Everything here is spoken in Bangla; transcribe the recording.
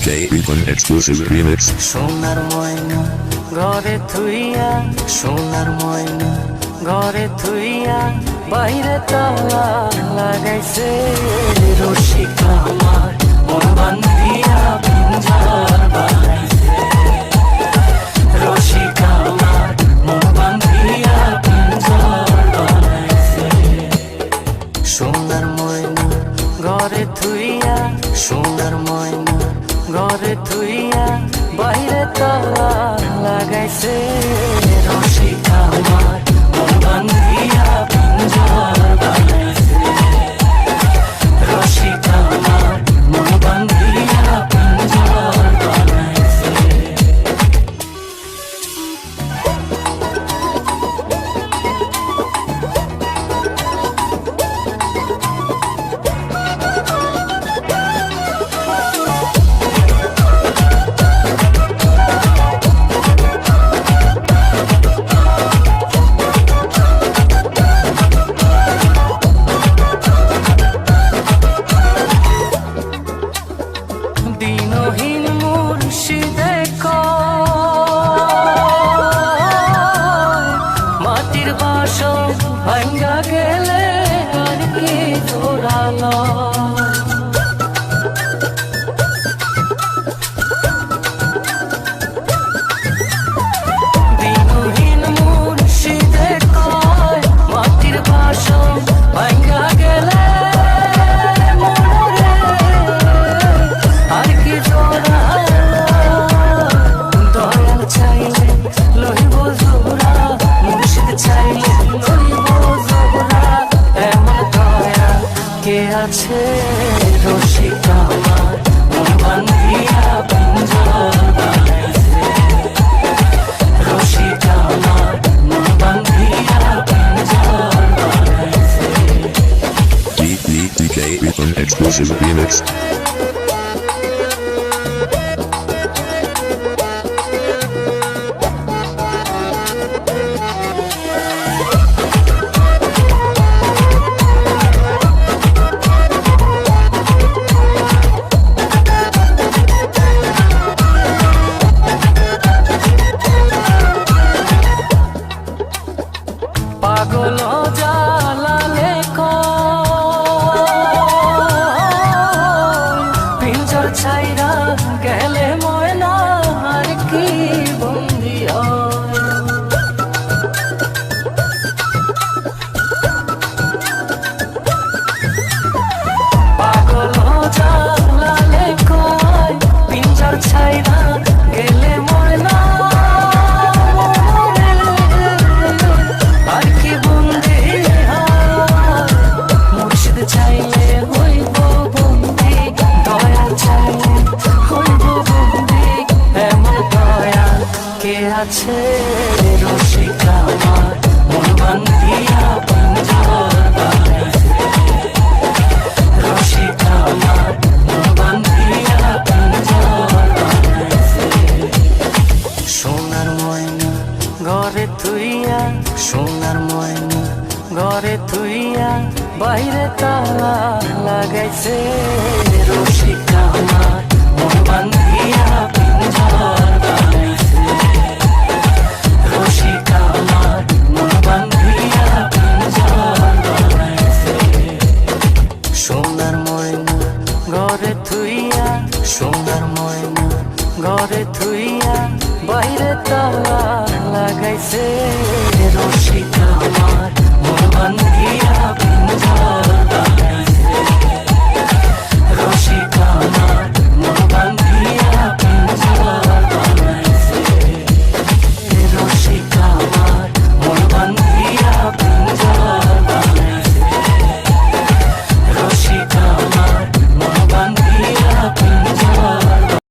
DJ Ribbon exclusive remix. সোনার ময়না ঘরে থুইয়া, সোনার ময়না ঘরে থুইয়া, বাইরে তালা লাগাইছে রসিকা আমার মন বান্ধিয়া পিঞ্জর বানাইছে। রসিকা আমার মন বান্ধিয়া পিঞ্জর বানাইছে। সোনার ময়না ঘরে থুইয়া, সোনার ময়না ঘরে থুইয়া, বাইরে তালা লাগাইছে রসিকা আমার মন বান্ধিয়া পিঞ্জর বানাইছে। রসিকা আমার মন বান্ধিয়া পিঞ্জর বানাইছে। দিনহীন মুর্শিদে মাটির বাসন ভাঙ্গা গেলে আর কি জোড়ালো। দিনহীন মুর্শিদে মাটির বাসন ভাঙ্গা গেলে আর কি জোড়ালো। দয়াল চাইলে লইব জোড়া, মুর্শিদ চাইলে লইব জোড়া। এমন দয়া কে আছে রসিকা আমার মন বান্ধিয়া পিঞ্জর বানাইছে। রসিকা আমার মন বান্ধিয়া পিঞ্জর বানাইছে। DJ Ribbon exclusive remix. পাগল জালালে পিঞ্জর ছাইরা গেলে ময়না আর কি বন্দি হয়। পাগল জালালে পিঞ্জর ছাইরা গেলে ময়না আর কি বন্দি হয়। মুর্শিদ চাইলে হইব বন্দি, দয়া চাইলে হইব বন্দি। এমন দয়া কে আছে রসিকা আমার মন বান্ধিয়া পিঞ্জর বানাইছে। রসিকা আমার মন বান্ধিয়া পিঞ্জর বানাইছে। সোনার ময়না ঘরে থুইয়া, সোনার ময়না ঘরে থুইয়া, বাইরে তালা লাগাইছে রসিকা আমার মন বান্ধিয়া পিঞ্জর বানাইছে। রসিকা আমার মন বান্ধিয়া পিঞ্জর বানাইছে। সোনার ময়না ঘরে থুইয়া, সোনার ময়না ঘরে থুইয়া, বাইরে তালা লাগাইছে রসিকা আমার মন বান্ধিয়া